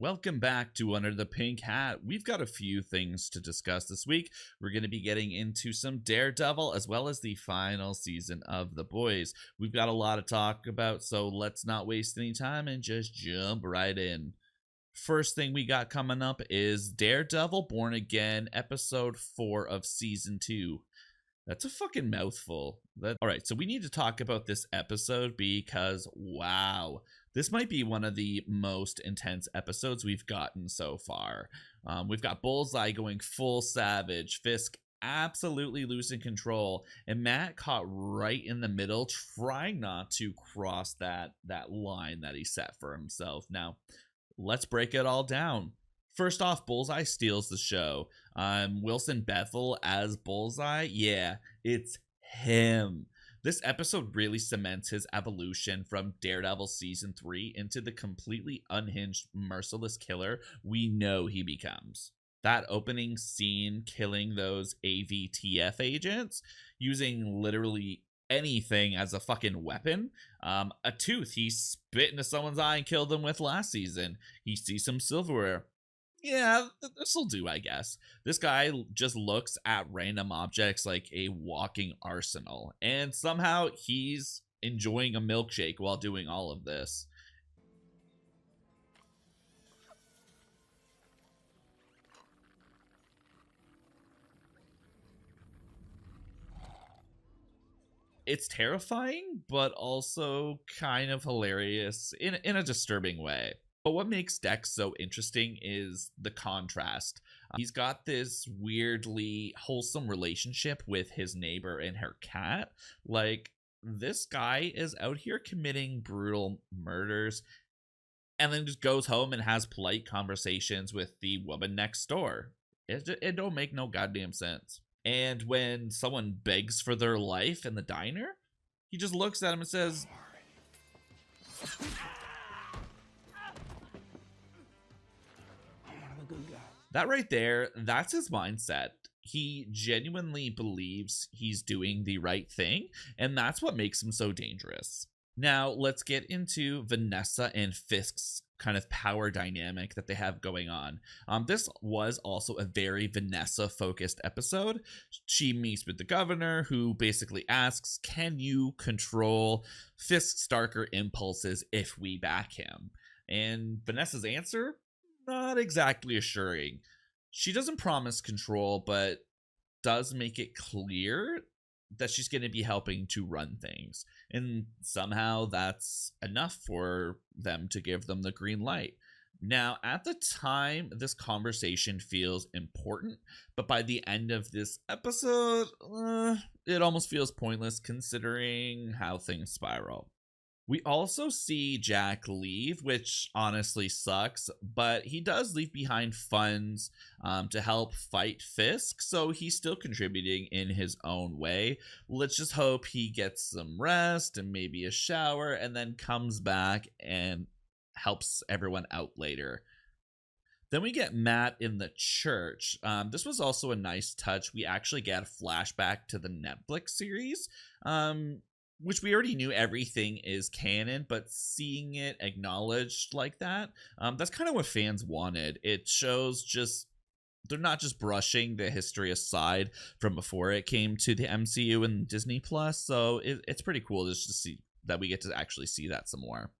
Welcome back to Under the Pink Hat. We've got a few things to discuss this week. We're going to be getting into some Daredevil as well as the final season of The Boys. We've got a lot to talk about, so let's not waste any time and just jump right in. First thing we got coming up is Daredevil Born Again, episode 4 of season 2. That's a fucking mouthful. Alright, so we need to talk about this episode because, wow, this might be one of the most intense episodes we've gotten so far. We've got Bullseye going full savage, Fisk absolutely losing control, and Matt caught right in the middle, trying not to cross that line that he set for himself. Now, let's break it all down. First off, Bullseye steals the show. Wilson Bethel as Bullseye, yeah, it's him. This episode really cements his evolution from Daredevil Season 3 into the completely unhinged, merciless killer we know he becomes. That opening scene killing those AVTF agents, using literally anything as a fucking weapon. A tooth he spit into someone's eye and killed them with last season. He sees some silverware. Yeah, this'll do, I guess. This guy just looks at random objects like a walking arsenal, and somehow he's enjoying a milkshake while doing all of this. It's terrifying, but also kind of hilarious in a disturbing way. But what makes Dex so interesting is the contrast. He's got this weirdly wholesome relationship with his neighbor and her cat. Like, this guy is out here committing brutal murders and then just goes home and has polite conversations with the woman next door. It don't make no goddamn sense. And when someone begs for their life in the diner, he just looks at him and says, that right there, that's his mindset. He genuinely believes he's doing the right thing, and that's what makes him so dangerous. Now, let's get into Vanessa and Fisk's kind of power dynamic that they have going on. This was also a very Vanessa-focused episode. She meets with the governor, who basically asks, can you control Fisk's darker impulses if we back him? And Vanessa's answer? Not exactly assuring. She doesn't promise control, but does make it clear that she's going to be helping to run things. And somehow that's enough for them to give them the green light. Now, at the time, this conversation feels important, but by the end of this episode, it almost feels pointless considering how things spiral. We also see Jack leave, which honestly sucks, but he does leave behind funds to help fight Fisk, so he's still contributing in his own way. Let's just hope he gets some rest and maybe a shower and then comes back and helps everyone out later. Then we get Matt in the church. This was also a nice touch. We actually get a flashback to the Netflix series, which we already knew everything is canon, but seeing it acknowledged like that, that's kind of what fans wanted. It shows just, they're not just brushing the history aside from before it came to the MCU and Disney Plus, so it's pretty cool just to see that we get to actually see that some more.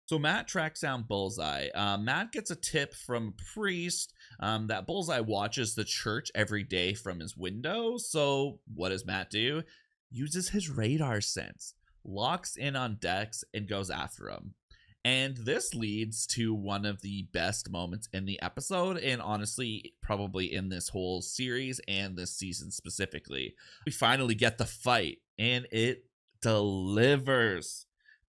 So Matt tracks down Bullseye. Matt gets a tip from a priest that Bullseye watches the church every day from his window, so what does Matt do? Uses his radar sense, locks in on Dex, and goes after him. And this leads to one of the best moments in the episode, and honestly, probably in this whole series and this season specifically. We finally get the fight, and it delivers.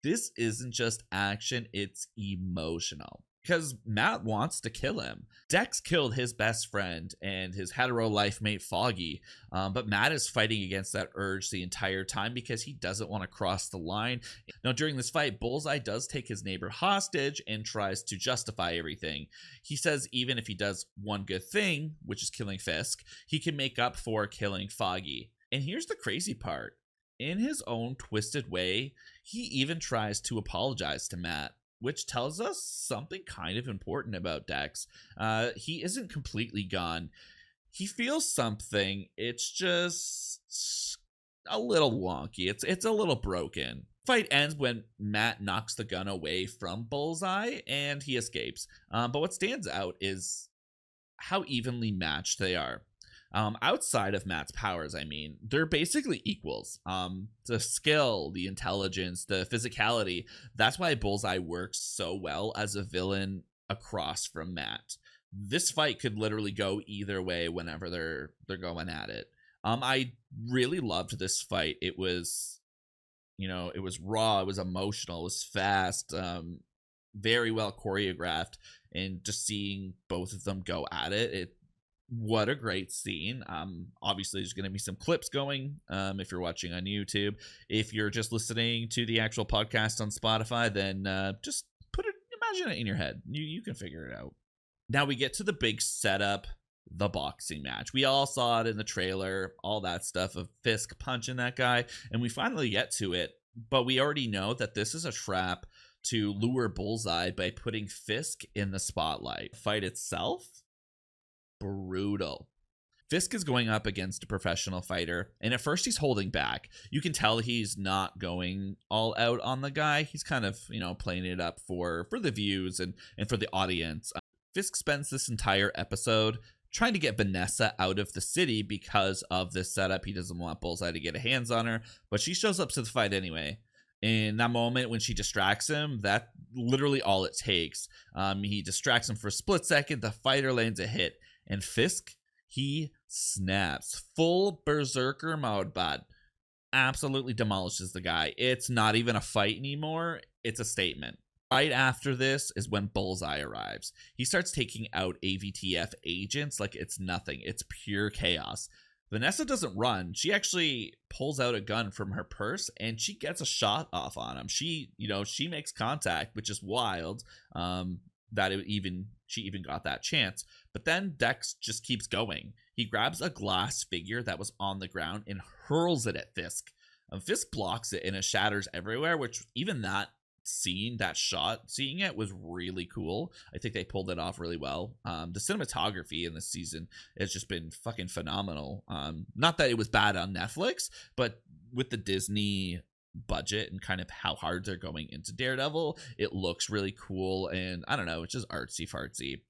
This isn't just action, it's emotional. Because Matt wants to kill him. Dex killed his best friend and his hetero life mate Foggy, but Matt is fighting against that urge the entire time because he doesn't want to cross the line. Now, during this fight, Bullseye does take his neighbor hostage and tries to justify everything. He says even if he does one good thing, which is killing Fisk, he can make up for killing Foggy. And here's the crazy part. In his own twisted way, he even tries to apologize to Matt. which tells us something kind of important about Dex. He isn't completely gone. He feels something. It's just a little wonky. It's a little broken. Fight ends when Matt knocks the gun away from Bullseye and he escapes. But what stands out is how evenly matched they are. Outside of Matt's powers, I mean, they're basically equals. The skill, the intelligence, the physicality. That's why Bullseye works so well as a villain across from Matt. This fight could literally go either way whenever they're going at it. I really loved this fight. It was, it was raw, it was emotional, it was fast, very well choreographed, and just seeing both of them go at it, what a great scene. Obviously there's going to be some clips going if you're watching on YouTube. If you're just listening to the actual podcast on Spotify, then just imagine it in your head. You can figure it out. Now we get to the big setup, the boxing match. We all saw it in the trailer, all that stuff of Fisk punching that guy, and we finally get to it, but we already know that this is a trap to lure Bullseye by putting Fisk in the spotlight. Fight itself, brutal. Fisk is going up against a professional fighter, and at first he's holding back. You can tell he's not going all out on the guy. He's kind of, playing it up for the views and for the audience. Fisk spends this entire episode trying to get Vanessa out of the city because of this setup. He doesn't want Bullseye to get a hands on her, but she shows up to the fight anyway. In that moment when she distracts him, that literally all it takes. He distracts him for a split second, the fighter lands a hit, and Fisk, he snaps. Full berserker mode, bud. Absolutely demolishes the guy. It's not even a fight anymore. It's a statement. Right after this is when Bullseye arrives. He starts taking out AVTF agents like it's nothing. It's pure chaos. Vanessa doesn't run. She actually pulls out a gun from her purse and she gets a shot off on him. She makes contact, which is wild. She even got that chance. But then Dex just keeps going. He grabs a glass figure that was on the ground and hurls it at Fisk. Fisk blocks it and it shatters everywhere, which even seeing it was really cool. I think they pulled it off really well. The cinematography in this season has just been fucking phenomenal. Not that it was bad on Netflix, but with the Disney budget and kind of how hard they're going into Daredevil, it looks really cool, and I don't know, it's just artsy fartsy.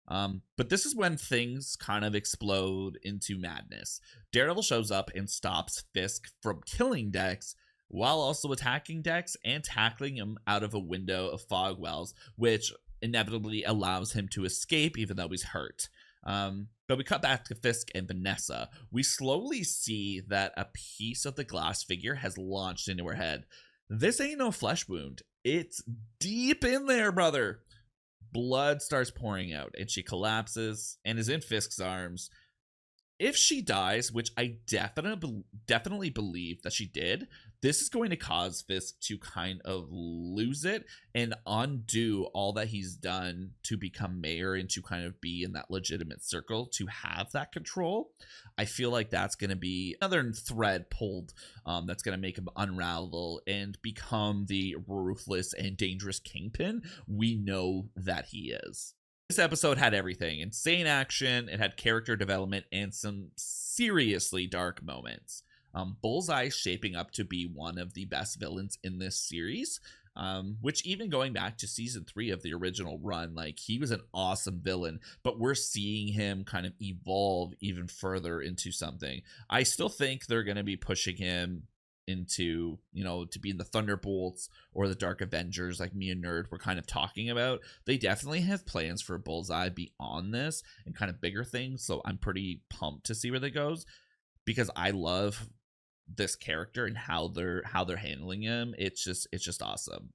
But this is when things kind of explode into madness. Daredevil shows up and stops Fisk from killing Dex, while also attacking Dex and tackling him out of a window of fog wells, which inevitably allows him to escape even though he's hurt. But we cut back to Fisk and Vanessa. We slowly see that a piece of the glass figure has launched into her head. This ain't no flesh wound. It's deep in there, brother. Blood starts pouring out and she collapses and is in Fisk's arms. If she dies, which I definitely believe that she did, this is going to cause Fisk to kind of lose it and undo all that he's done to become mayor and to kind of be in that legitimate circle to have that control. I feel like that's going to be another thread pulled that's going to make him unravel and become the ruthless and dangerous kingpin we know that he is. This episode had everything. Insane action, it had character development, and some seriously dark moments. Bullseye shaping up to be one of the best villains in this series, which even going back to season 3 of the original run, like, he was an awesome villain, but we're seeing him kind of evolve even further into something. I still think they're going to be pushing him into, to be in the Thunderbolts or the Dark Avengers, like me and Nerd were kind of talking about. They definitely have plans for Bullseye beyond this and kind of bigger things, so I'm pretty pumped to see where that goes, because I love this character and how they're handling him. It's just awesome.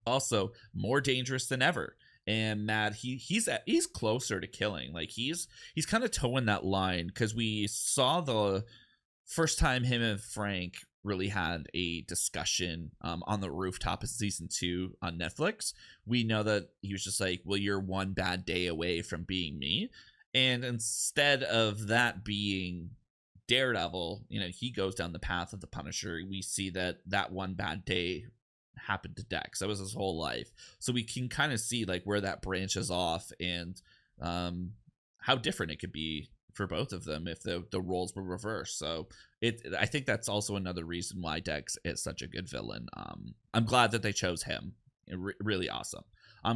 Also, more dangerous than ever. And Matt, he's closer to killing. Like, he's kind of towing that line, because we saw the first time him and Frank really had a discussion on the rooftop of season 2 on Netflix. We know that he was just like, well, you're one bad day away from being me. And instead of that being Daredevil, he goes down the path of the Punisher. We see that one bad day happened to Dex. That was his whole life. So we can kind of see like where that branches off, and how different it could be for both of them if the roles were reversed. So I think that's also another reason why Dex is such a good villain. I'm glad that they chose him. Really awesome.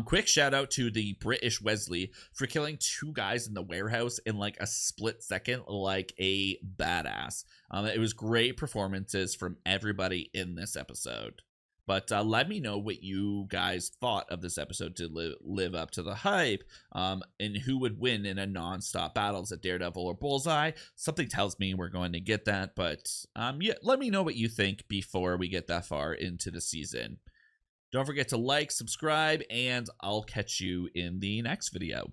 Quick shout out to the British Wesley for killing 2 guys in the warehouse in like a split second, like a badass. It was great performances from everybody in this episode. But let me know what you guys thought of this episode to live up to the hype, and who would win in a non-stop battle. Is it Daredevil or Bullseye? Something tells me we're going to get that, but yeah, let me know what you think before we get that far into the season. Don't forget to like, subscribe, and I'll catch you in the next video.